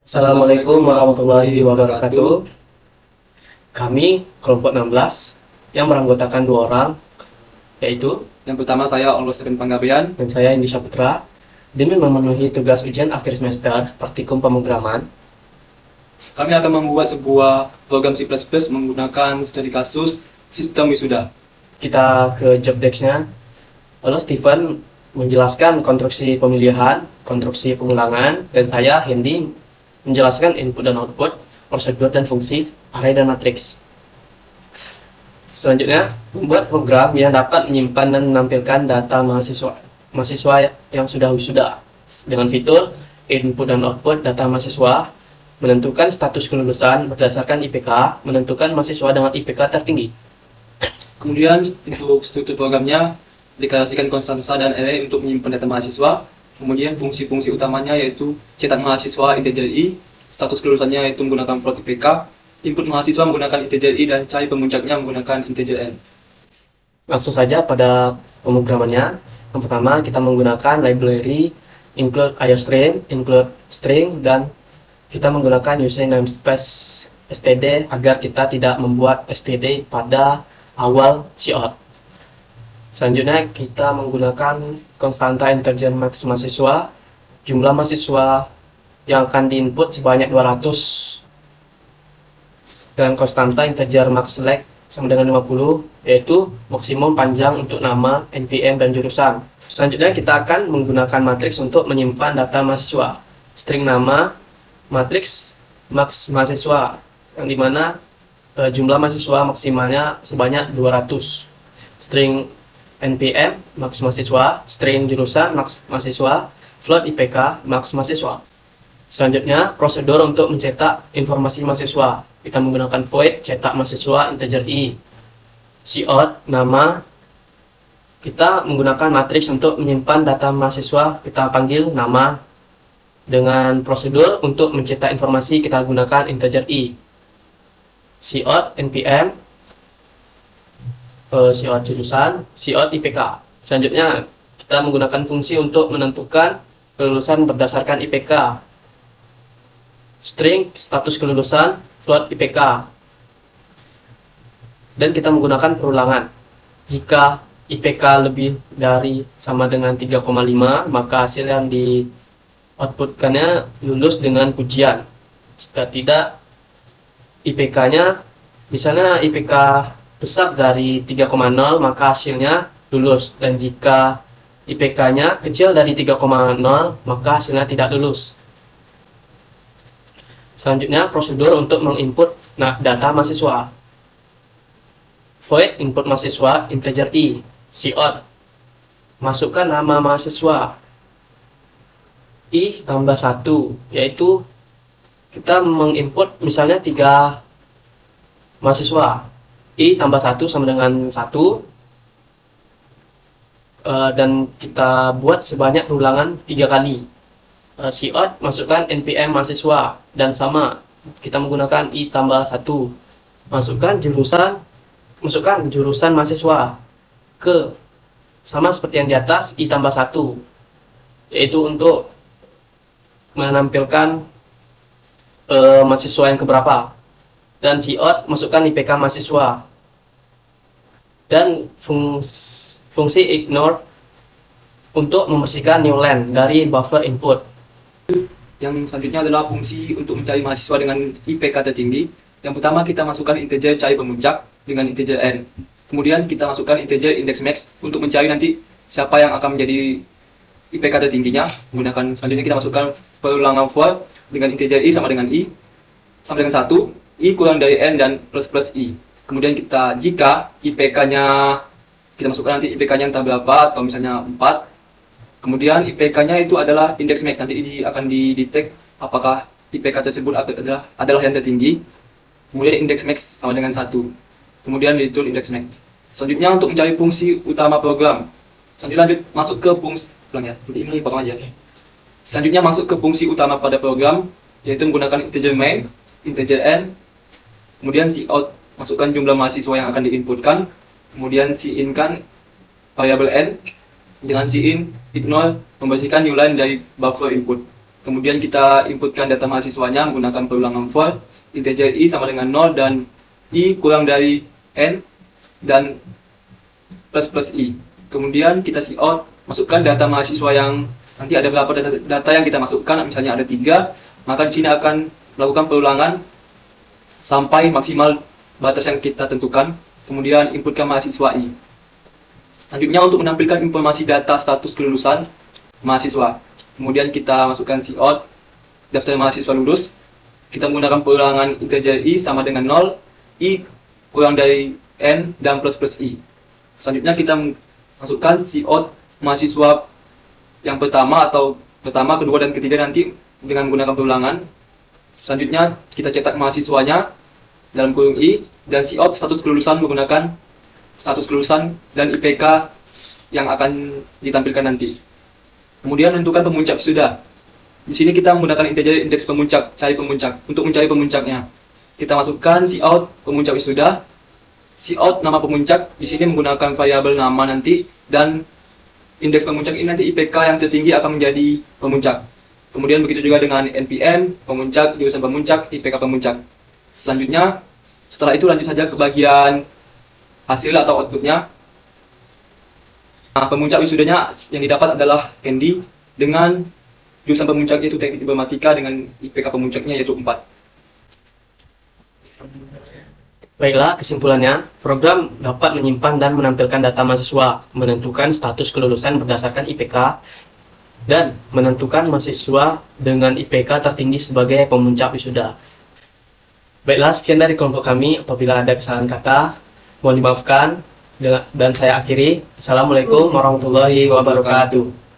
Assalamualaikum warahmatullahi wabarakatuh. Kami kelompok 16 yang beranggotakan 2 orang, yaitu Yang pertama saya Onlos Stephen Panggabean. dan saya Indi Saputra. Demi memenuhi tugas ujian akhir semester praktikum pemrograman, Kami akan membuat sebuah program C++ menggunakan studi kasus sistem wisuda. kita ke job desk-nya. Lalu Steven menjelaskan konstruksi pemilihan, konstruksi pengulangan, dan saya Hendy menjelaskan input dan output, prosedur dan fungsi, array dan matriks. Selanjutnya, membuat program yang dapat menyimpan dan menampilkan data mahasiswa yang sudah wisuda dengan fitur input dan output data mahasiswa, menentukan status kelulusan berdasarkan IPK, menentukan mahasiswa dengan IPK tertinggi. Kemudian untuk struktur programnya deklarasikan konstansa dan array untuk menyimpan data mahasiswa. Kemudian fungsi-fungsi utamanya yaitu cetak mahasiswa integer i, status kelulusannya yaitu menggunakan float IPK, input mahasiswa menggunakan integer i, dan cari pemuncaknya menggunakan integer n. Langsung saja pada pemrogramannya. Yang pertama, kita menggunakan library include iostream, include string, dan kita menggunakan using namespace std agar kita tidak membuat std pada awal cout. Selanjutnya, kita menggunakan konstanta integer max mahasiswa, jumlah mahasiswa yang akan diinput sebanyak 200, dan konstanta integer max select sama dengan 50, yaitu maksimum panjang untuk nama, npm, dan jurusan. Selanjutnya, kita akan menggunakan matriks untuk menyimpan data mahasiswa. String nama, matriks max mahasiswa, yang dimana jumlah mahasiswa maksimalnya sebanyak 200. String npm, max mahasiswa, string jurusan, max mahasiswa, float IPK, max mahasiswa. Selanjutnya, prosedur untuk mencetak informasi mahasiswa. Kita menggunakan void cetak mahasiswa integer i. Cout nama, kita menggunakan matriks untuk menyimpan data mahasiswa, kita panggil nama. Dengan prosedur untuk mencetak informasi, kita gunakan integer i. Cout npm, cout jurusan, cout IPK. Selanjutnya, kita menggunakan fungsi untuk menentukan kelulusan berdasarkan IPK. String status kelulusan, float IPK. Dan kita menggunakan perulangan. Jika IPK lebih dari sama dengan 3,5, maka hasil yang di outputkannya lulus dengan pujian. Jika tidak, IPK-nya, misalnya IPK besar dari 3,0, maka hasilnya lulus. Dan jika IPK-nya kecil dari 3,0, maka hasilnya tidak lulus. Selanjutnya, prosedur untuk menginput data mahasiswa. Void input mahasiswa integer i. Cout, masukkan nama mahasiswa. I tambah 1, yaitu kita menginput misalnya 3 mahasiswa. I tambah 1 sama dengan 1, dan kita buat sebanyak perulangan 3 kali. Cout, masukkan npm mahasiswa, dan sama kita menggunakan i tambah 1. Masukkan jurusan mahasiswa ke, sama seperti yang di atas, i tambah 1, yaitu untuk menampilkan mahasiswa yang keberapa. Dan cout, masukkan IPK mahasiswa, dan fungsi ignore untuk membersihkan new line dari buffer input. Yang selanjutnya adalah fungsi untuk mencari mahasiswa dengan IPK tertinggi. Yang pertama kita masukkan integer cari pemuncak dengan integer n. Kemudian kita masukkan integer index max untuk mencari nanti siapa yang akan menjadi IPK tertingginya. Selanjutnya kita masukkan perulangan for dengan integer i sama dengan 1, i kurang dari n, dan plus i. Kemudian jika IPK-nya, kita masukkan nanti IPK-nya entah berapa, atau misalnya 4. Kemudian IPK-nya itu adalah index max, nanti akan didetect apakah IPK tersebut adalah yang tertinggi. Kemudian index max sama dengan 1. Kemudian return index max. Selanjutnya untuk mencari fungsi utama program. Selanjutnya masuk ke fungsi, nanti ini potong aja. Selanjutnya masuk ke fungsi utama pada program, yaitu menggunakan integer main, integer n. Kemudian cout, masukkan jumlah mahasiswa yang akan diinputkan. Kemudian cin kan variabel n. Dengan cin ignore, membersihkan new line dari buffer input. Kemudian kita inputkan data mahasiswanya menggunakan perulangan for, integer i sama dengan 0 dan i kurang dari n dan plus i. Kemudian kita cout, masukkan data mahasiswa yang nanti ada berapa data yang kita masukkan, misalnya ada 3, maka di sini akan melakukan perulangan sampai maksimal batas yang kita tentukan. Kemudian inputkan mahasiswa i. Selanjutnya untuk menampilkan informasi data status kelulusan mahasiswa, kemudian kita masukkan cout daftar mahasiswa lulus. Kita menggunakan perulangan integer i sama dengan 0, i kurang dari n dan plus i. Selanjutnya kita masukkan cout mahasiswa yang pertama atau pertama, kedua, dan ketiga nanti dengan menggunakan perulangan. Selanjutnya kita cetak mahasiswanya dalam kurung i dan cout status kelulusan menggunakan status kelulusan dan IPK yang akan ditampilkan nanti. Kemudian menentukan pemuncak wisuda. Di sini kita menggunakan integer indeks pemuncak, cari pemuncak. Untuk mencari pemuncaknya, kita masukkan cout pemuncak wisuda, cout nama pemuncak. Di sini menggunakan variabel nama nanti, dan indeks pemuncak ini nanti IPK yang tertinggi akan menjadi pemuncak. Kemudian begitu juga dengan NPM pemuncak, jurusan pemuncak, IPK pemuncak. Selanjutnya, setelah itu lanjut saja ke bagian hasil atau outputnya. Nah, pemuncak wisudanya yang didapat adalah Hendy dengan jurusan pemuncak yaitu teknik informatika dengan IPK pemuncaknya yaitu 4. Baiklah, kesimpulannya, program dapat menyimpan dan menampilkan data mahasiswa, menentukan status kelulusan berdasarkan IPK, dan menentukan mahasiswa dengan IPK tertinggi sebagai pemuncak wisuda. Baiklah, sekian dari kelompok kami. Apabila ada kesalahan kata, mohon dimaafkan, dan saya akhiri. Assalamualaikum warahmatullahi wabarakatuh.